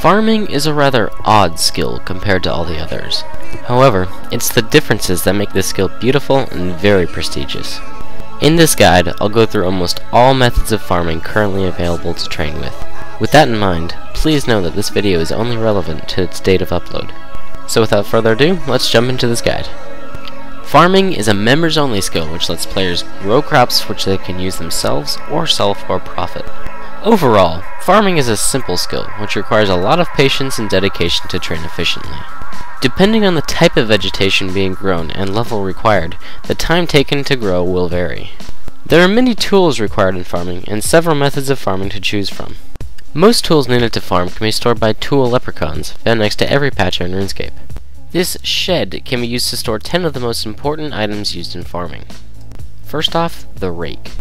Farming is a rather odd skill compared to all the others. However, it's the differences that make this skill beautiful and very prestigious. In this guide, I'll go through almost all methods of farming currently available to train with. With that in mind, please know that this video is only relevant to its date of upload. So without further ado, let's jump into this guide. Farming is a members-only skill which lets players grow crops which they can use themselves or sell for profit. Overall, farming is a simple skill which requires a lot of patience and dedication to train efficiently. Depending on the type of vegetation being grown and level required, the time taken to grow will vary. There are many tools required in farming and several methods of farming to choose from. Most tools needed to farm can be stored by tool leprechauns found next to every patcher in Runescape. This shed can be used to store 10 of the most important items used in farming. First off, the rake.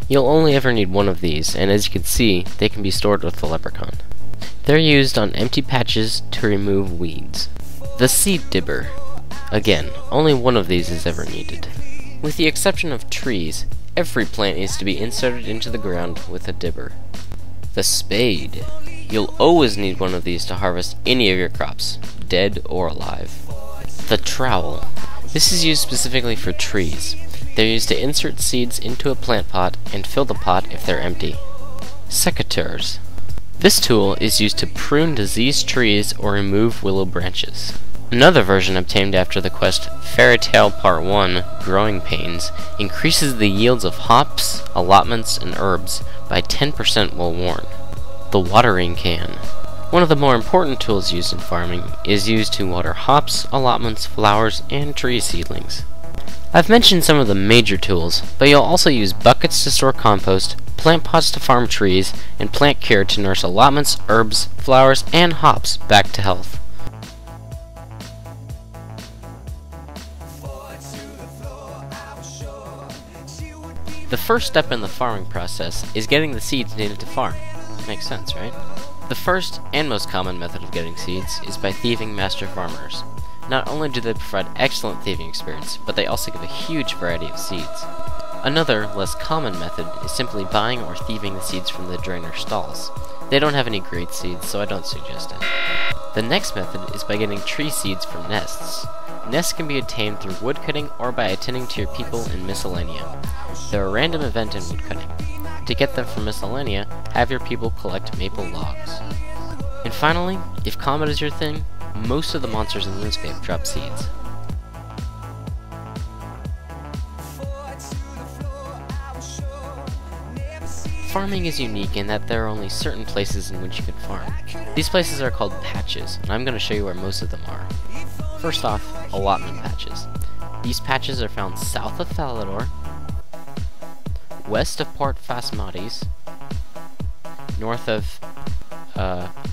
You'll only ever need one of these, and as you can see, they can be stored with the leprechaun. They're used on empty patches to remove weeds. The seed dibber. Again, only one of these is ever needed. With the exception of trees, every plant needs to be inserted into the ground with a dibber. The spade. You'll always need one of these to harvest any of your crops, dead or alive. The trowel. This is used specifically for trees. They're used to insert seeds into a plant pot and fill the pot if they're empty. Secateurs. This tool is used to prune diseased trees or remove willow branches. Another version obtained after the quest Fairy Tale Part 1, Growing Pains, increases the yields of hops, allotments, and herbs by 10% while worn. The watering can. One of the more important tools used in farming is used to water hops, allotments, flowers, and tree seedlings. I've mentioned some of the major tools, but you'll also use buckets to store compost, plant pots to farm trees, and plant cure to nurse allotments, herbs, flowers, and hops back to health. The first step in the farming process is getting the seeds needed to farm. Makes sense, right? The first and most common method of getting seeds is by thieving master farmers. Not only do they provide excellent thieving experience, but they also give a huge variety of seeds. Another, less common method is simply buying or thieving the seeds from the drainer stalls. They don't have any great seeds, so I don't suggest it. The next method is by getting tree seeds from nests. Nests can be obtained through woodcutting or by attending to your people in miscellanea. They're a random event in woodcutting. To get them from miscellanea, have your people collect maple logs. And finally, if combat is your thing, most of the monsters in Runescape drop seeds. Farming is unique in that there are only certain places in which you can farm. These places are called patches, and I'm going to show you where most of them are. First off, allotment patches. These patches are found south of Thylador, west of Port Phasmates, north of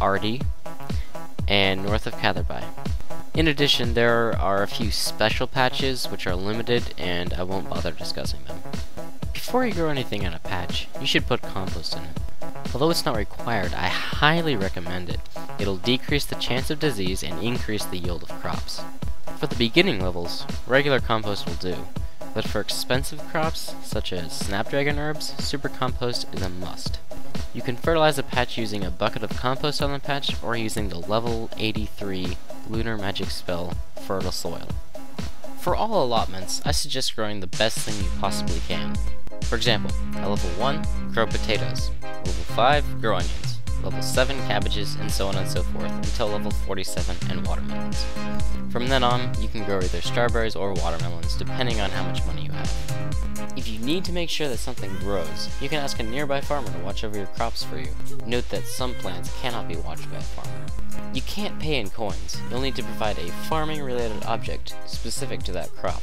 Ardi, and north of Catherby. In addition, there are a few special patches which are limited, and I won't bother discussing them. Before you grow anything in a patch, you should put compost in it. Although it's not required, I highly recommend it. It'll decrease the chance of disease and increase the yield of crops. For the beginning levels, regular compost will do, but for expensive crops, such as snapdragon herbs, super compost is a must. You can fertilize a patch using a bucket of compost on the patch, or using the level 83 lunar magic spell, Fertile Soil. For all allotments, I suggest growing the best thing you possibly can. For example, at level 1, grow potatoes, level 5, grow onions, level 7, cabbages, and so on and so forth, until level 47 and watermelons. From then on, you can grow either strawberries or watermelons, depending on how much money you have. If you need to make sure that something grows, you can ask a nearby farmer to watch over your crops for you. Note that some plants cannot be watched by a farmer. You can't pay in coins. You'll need to provide a farming-related object specific to that crop.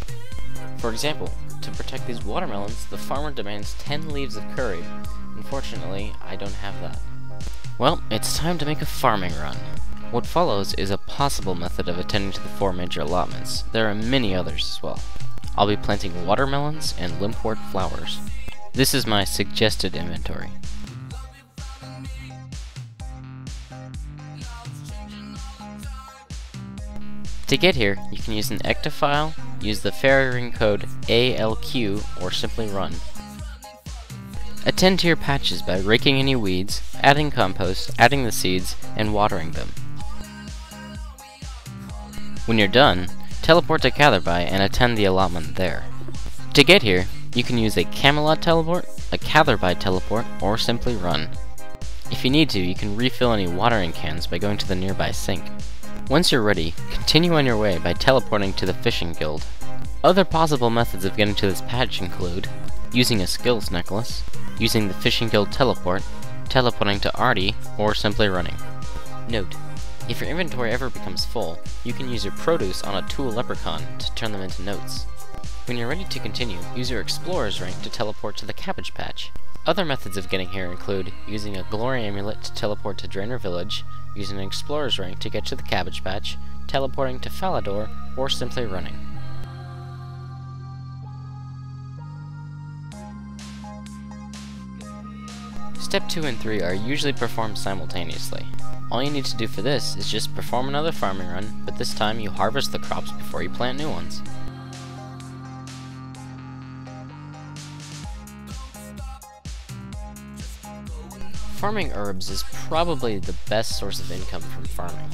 For example, to protect these watermelons, the farmer demands 10 leaves of curry. Unfortunately, I don't have that. Well, it's time to make a farming run. What follows is a possible method of attending to the 4 major allotments. There are many others as well. I'll be planting watermelons and limpwort flowers. This is my suggested inventory. To get here, you can use an ectofile, use the fairy ring code ALQ, or simply run. Attend to your patches by raking any weeds, adding compost, adding the seeds, and watering them. When you're done, teleport to Catherby and attend the allotment there. To get here, you can use a Camelot teleport, a Catherby teleport, or simply run. If you need to, you can refill any watering cans by going to the nearby sink. Once you're ready, continue on your way by teleporting to the Fishing Guild. Other possible methods of getting to this patch include using a skills necklace, using the Fishing Guild teleport, teleporting to Artie, or simply running. Note: if your inventory ever becomes full, you can use your produce on a tool leprechaun to turn them into notes. When you're ready to continue, use your explorer's rank to teleport to the Cabbage Patch. Other methods of getting here include using a glory amulet to teleport to Draenor Village, using an explorer's rank to get to the Cabbage Patch, teleporting to Falador, or simply running. Step 2 and 3 are usually performed simultaneously. All you need to do for this is just perform another farming run, but this time you harvest the crops before you plant new ones. Farming herbs is probably the best source of income from farming.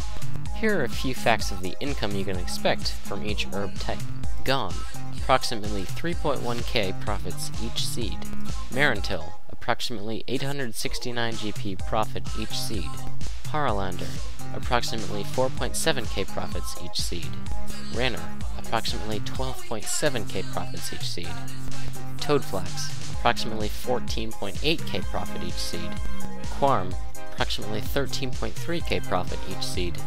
Here are a few facts of the income you can expect from each herb type. Gom, approximately 3.1k profits each seed. Marentil, approximately 869 GP profit each seed. Haralander, approximately 4.7k profits each seed. Ranner, approximately 12.7k profits each seed. Toadflax, approximately 14.8k profit each seed. Quarm, approximately 13.3k profit each seed.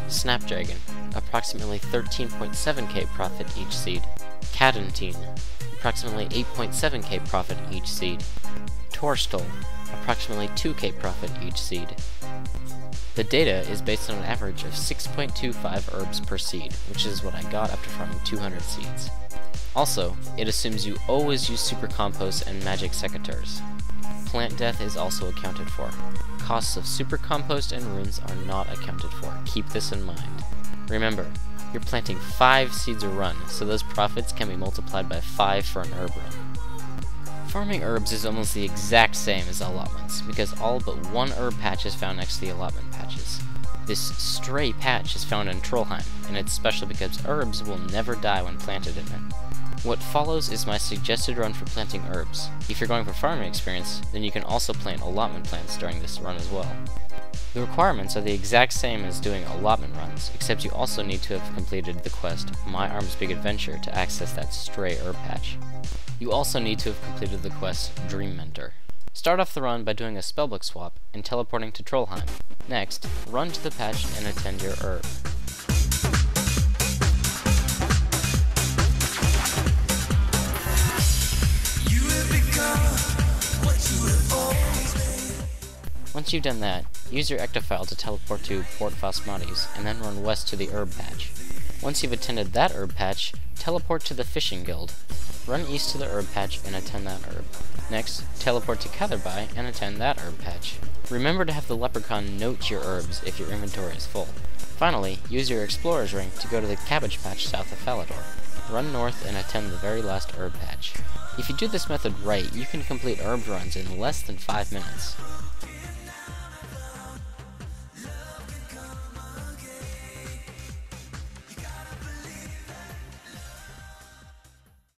Snapdragon, approximately 13.7k profit each seed. Cadentine, approximately 8.7k profit each seed. Torstol, approximately 2k profit each seed. The data is based on an average of 6.25 herbs per seed, which is what I got after farming 200 seeds. Also, it assumes you always use super compost and magic secateurs. Plant death is also accounted for. Costs of super compost and runes are not accounted for. Keep this in mind. Remember, you're planting 5 seeds a run, so those profits can be multiplied by 5 for an herb run. Farming herbs is almost the exact same as allotments, because all but one herb patch is found next to the allotment patches. This stray patch is found in Trollheim, and it's special because herbs will never die when planted in it. What follows is my suggested run for planting herbs. If you're going for farming experience, then you can also plant allotment plants during this run as well. The requirements are the exact same as doing allotment runs, except you also need to have completed the quest My Arm's Big Adventure to access that stray herb patch. You also need to have completed the quest Dream Mentor. Start off the run by doing a spellbook swap and teleporting to Trollheim. Next, run to the patch and attend your herb. Once you've done that, use your ectophile to teleport to Port Phasmates, and then run west to the herb patch. Once you've attended that herb patch, teleport to the Fishing Guild. Run east to the herb patch and attend that herb. Next, teleport to Catherby and attend that herb patch. Remember to have the leprechaun note your herbs if your inventory is full. Finally, use your explorer's rank to go to the Cabbage Patch south of Falador. Run north and attend the very last herb patch. If you do this method right, you can complete herb runs in less than 5 minutes.